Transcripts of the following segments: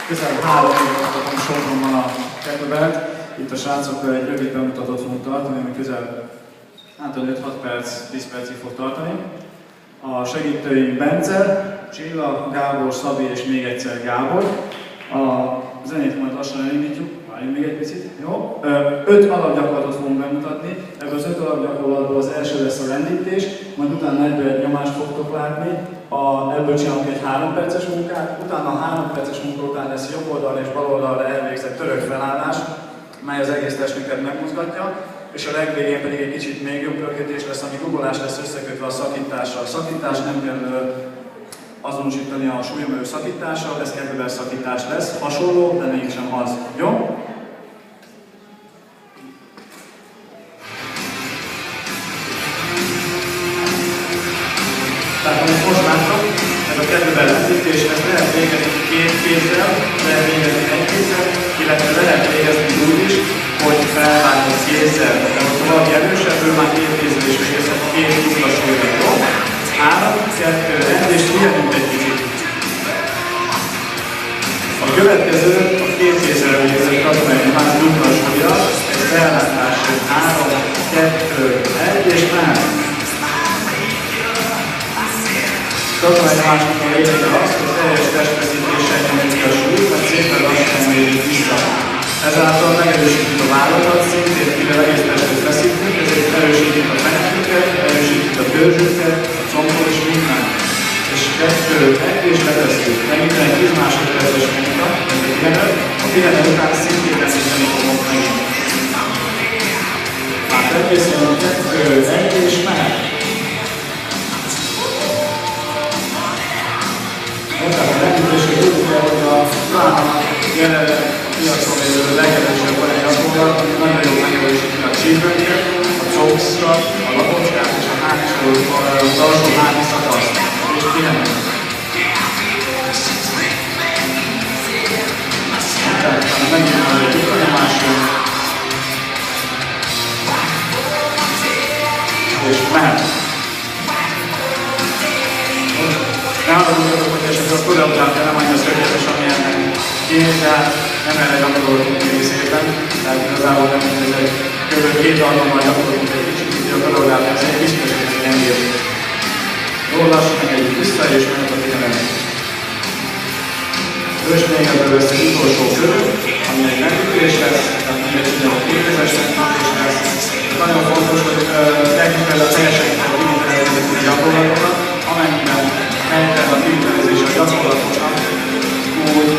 Közel 3 éve mutatom Sopronban a kettlebellt. Itt a srácokkal egy rövid bemutatót fogunk tartani, ami közel 5-6 perc, 10 percig fog tartani. A segítőink Bence, Csilla, Gábor, Szabi és még egyszer Gábor. A zenét majd lassan elindítjuk, várjunk még egy picit, jó? 5 alapgyakorlatot fogunk bemutatni. Ebből az 5 alapgyakorlatból az első lesz a lendítés, majd utána egy nyomást fogtok látni. Ebből csinálunk egy 3 perces munkát, utána a 3 perces munka után lesz jobb oldalra és bal oldalra elvégzett török felállás, mely az egész testünket megmozgatja, és a legvégén pedig egy kicsit még jobb pörgetés lesz, ami guggolás lesz összekötve a szakítással. A szakítás nem kell azonosítani a súlyemelő szakítással, ez kettlebell szakítás lesz, hasonló, de mégsem az. Jó? Tehát amit most láttam, ez a kettlebell lendítés, ezt lehet végezni 2 kézzel, lehet végezni 1 kézzel, illetve lehet végezni úgy is, hogy felvágott kézzel. De ha valaki erősebb, ő már 2 kézzel is végezhet 2 dupla súlyra. Jó? 3, 2, 1, és figyelünk egy kicsit. A következő a 2 kézzel végezett katonai nyomás dupla súlyra, egy fellátás, 3, 2, 1, és már. Katonai nyomásnak a lényege az, hogy teljes testfeszítéssel nyomjuk a súlyt, mert szépen lassan emeljük vissza. Ezáltal megerősítjük a vállakat, szintén mivel egész testet feszítünk, ezért erősítjük a fenekünket, erősítjük a törzsünket, a combot és mindent. És 2, 1 és letesztjük. Megint egy 10 másodperces munka, ez a pihenő. A pihenő után szintén feszíteni fogok megint. Hát egészen 2, 1 és mehet. Tehát a lendítésre tudni kell, hogy a jelenleg piacon lévő legerősebb van egy gyakorlat, ami nagyon jól megerősíti a csípőnket, a combskat, a lapocskát és a hátsó, az alsó háti szakaszt. És pihenünk. Tehát megint egy lyukanyomás jön. És mehet. Ne haragudjatok, hogy esetleg a koreográfia nem annyira tökéletes, ami ennek kéne, de nem erre gyakoroltunk egész évben. Tehát igazából nem ez egy kb. 2 alkalommal gyakoroltunk egy kicsit, így a koreográfia az egy kicsit gyengébb. Jól lassan engedjük vissza, és menjünk a pihenőre. És még ebből lesz egy utolsó körül, ami egy lendítés lesz, tehát még egy ugyanúgy 2000-es lendítés lesz. Nagyon fontos, hogy technikailag teljesen kivitelezzük a gyakorlatokat, amennyiben helytelen a kivitelezés a gyakorlatoknak, úgy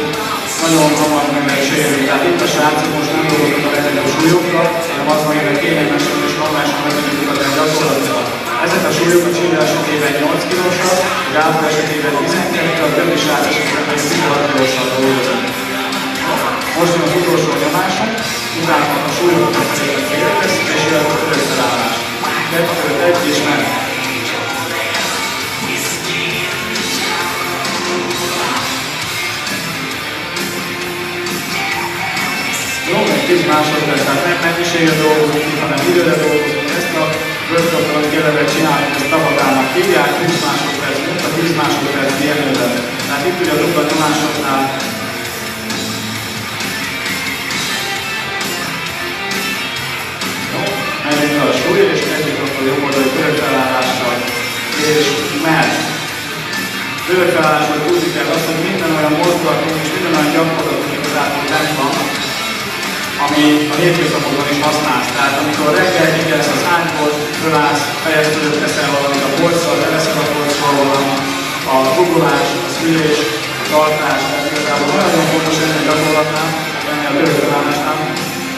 nagyon hamar meg lehet sérülni. Tehát itt a srácok most nem dolgoznak a legnagyobb súlyokkal, hanem az van, hogy kényelmesen és normálisan vezetjük a gyakorlatokat. Ezek a súlyok a Csilla esetében 8 kilósak, a Gábor esetében 12, a többi srác esetében pedig 16 kilósal dolgozunk. Most jön az utolsó nyomásunk, utána a súlyokat pedig félrefeszítésével a török felállás. 2, 1 és meg. Jó, egy 10 másodperc, tehát nem mennyiségre dolgozunk, hanem időre dolgozunk. Ezt a workshopot, amit jelenleg csináljuk, ezt tapadának hívják, 10 másodperc munka, 10 másodperc pihenőben. Tehát itt ugye a dupla nyomásoknál jó, megyünk a súly, és kezdjük akkor jobb oldali török felállással, és mehet. Török felállásban tudni kell azt, hogy minden olyan mozdulatunk és minden olyan gyakorlatunk igazából nem van, ami a hétköznapokban is használsz. Tehát amikor reggel kikelsz az ágyból, fölállsz, fejed fölött teszel valamit a polccal, leveszed a polcról valamit, a guggolás, az ülés, a tartás, tehát igazából nagyon fontos ennél a gyakorlatnál, ennél a török felállásnál.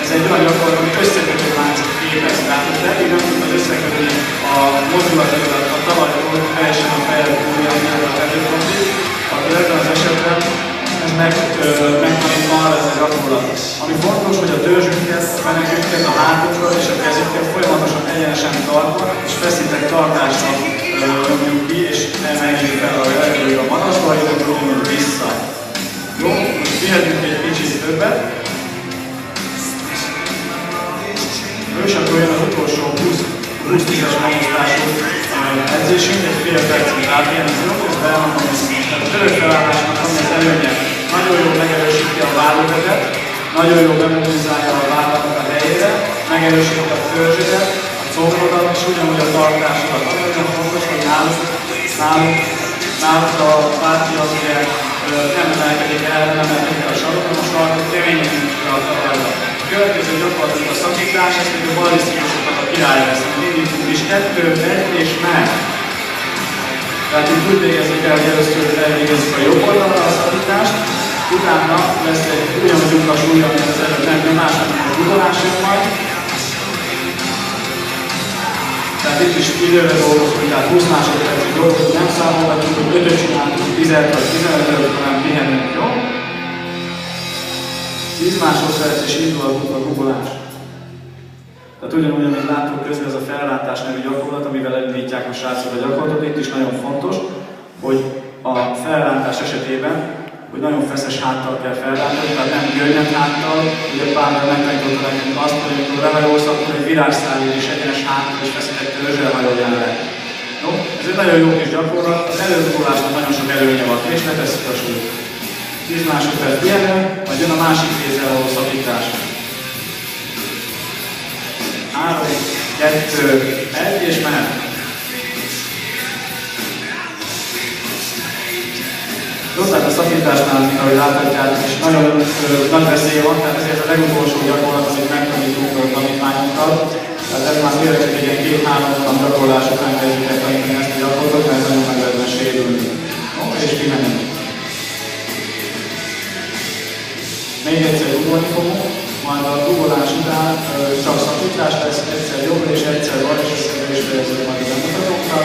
Ez egy olyan gyakorlat, ami összekötő láncot képez. Tehát, hogy eddig nem tudod összekötni a mozdulatokat a talajról, teljesen a fejed túlja, a tetőpontig, akkor ebben az esetben ez megtanítva arra ez a gyakorlat. Ami fontos, hogy a törzsünket, a fenekünket, a hátunkat és a kezünket folyamatosan egyenesen tartva és feszített tartásra nyomjuk ki, és emeljük fel a levegőig a magasba, illetve nyomjuk vissza. Jó, most pihenjünk egy kicsit többet. És akkor jön az utolsó 20-10-es megosztású edzésünk, egy fél percig átjelezni, közben elmondom, hogy a török felállásnak van az előnye. Nagyon jól megerősít vállövetet, nagyon jól bemobilizálja a vállalat a helyére, megerősíti a törzsedet, a combodat és ugyanúgy a tartásodat. Ami nagyon fontos, hogy náluk a bárki az ugye nem emelkedik el, nem emelkedik el a sarokon, a sarkot keményen nincs a talajra. A következő gyakorlatunk a szakítás, ez pedig a balisztikusoknak a király lesz. Indítunk is 2, 1 és meg. Tehát itt úgy végezzük el, hogy először elvégezzük a jobb oldalra a szakítást, utána lesz egy ugyanúgy lyukas újra, mint az előtt nem második a gugolás jön majd. Tehát itt is időre dolgozunk, tehát 20 másodpercig dolgozunk, nem számolgatjuk, hogy 5-öt csináltunk, 10 vagy 15-öt, hanem pihenünk, jó? 10 másodperc és indul a gugolás. Tehát ugyanúgy, amit láttuk közben, ez a felrántás nevű gyakorlat, amivel elindítják a srácok a gyakorlatot, itt is nagyon fontos, hogy a felrántás esetében, hogy nagyon feszes háttal kell felrántani, tehát nem gönnyed háttal, ugye Pável megtanította nekünk azt, hogy amikor lehajolsz, akkor egy virágszálért és egyenes háttal és feszített törzsel hajoljál le. No, ez egy nagyon jó kis gyakorlat, az előzugolásnak nagyon sok előnye van, és letesszük a súlyt. 10 másodperc pihenő, majd jön a másik kézzel való szakítás. 3, 2, 1 és mehet. Rosszát a szakításnál, mint ahogy láthatjátok, és nagyon nagy veszély van, tehát ezért a legutolsó gyakorlat, amit megtanítunk a tanítványokkal. Tehát ez már tényleg egy ilyen 2-3 nap gyakorlás után kezdjük el tanítani ezt a gyakorlatot, mert nagyon meg lehetne sérülni. No, és kimenünk. Még egyszer ugolni fogunk, majd a ugolás után csak szakítás lesz, egyszer jobbra és egyszer balra, és összevel is fejezzük majd a bemutatókkal.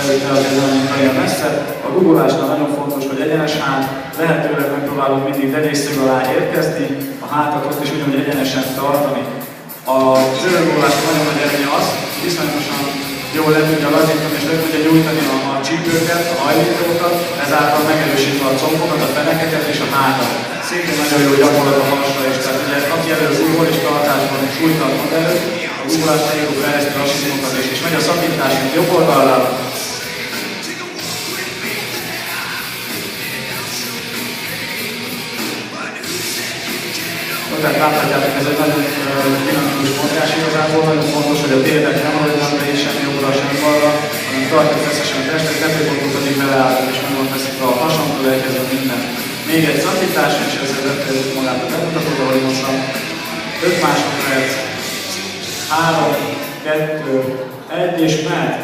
Előtte azért nem olyan messze. A guggolásnál nagyon fontos, hogy egyenes hát, lehetőleg megpróbálunk mindig derékszög alá érkezni, a hátat ott is ugyanúgy egyenesen tartani. A zsörögguggolásnak nagyon nagy előnye az, hogy viszonyosan jól le tudja lazítani és le tudja nyújtani a csípőket, a hajlítókat, ezáltal megerősítve a combokat, a fenekeket és a hátat. Szintén nagyon jó gyakorlat a hasra is, tehát ugye aki elő guggol és tartásban súlytart maga előtt, a guggolás megjobb fejleszti a lassítókat is, és megy a szakítás, mint jobb oldalra. Tehát láthatjátok, ez egy nagyon dinamikus mozgás igazából, nagyon fontos, hogy a térdek nem maradjanak be sem jobbra, sem balra, hanem tartjuk feszesen a testet, tetőpontot addig beleállunk és meg van feszítve a hasonló elkezdve minden. Még egy szakítás, és ezzel befejezzük magát a bemutatót, ahogy mondtam. 5 másodperc, 3, 2, 1 és mehet!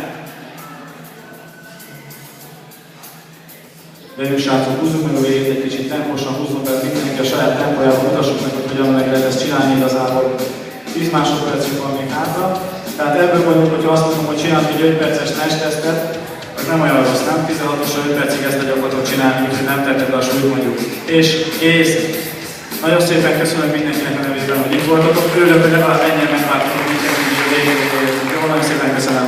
Gyerünk srácok, húzzuk meg a végét egy kicsit temposan, húzzunk be mindenki a saját tempójában, mutassuk meg, hogy hogyan meg lehet ezt csinálni igazából. 10 másodpercünk van még hátra. Tehát ebből mondjuk, hogyha azt mondom, hogy csinálunk egy 5 perces test tesztet, az nem olyan rossz, nem? 16-osra 5 percig ezt a gyakorlatot csinálni, úgyhogy nem tetted a súlyt mondjuk. És kész! Nagyon szépen köszönöm mindenkinek a nevében, hogy itt voltatok. Örülök, hogy legalább ennyien megváltatok minket, hogy a végén. Jó, nagyon szépen köszönöm!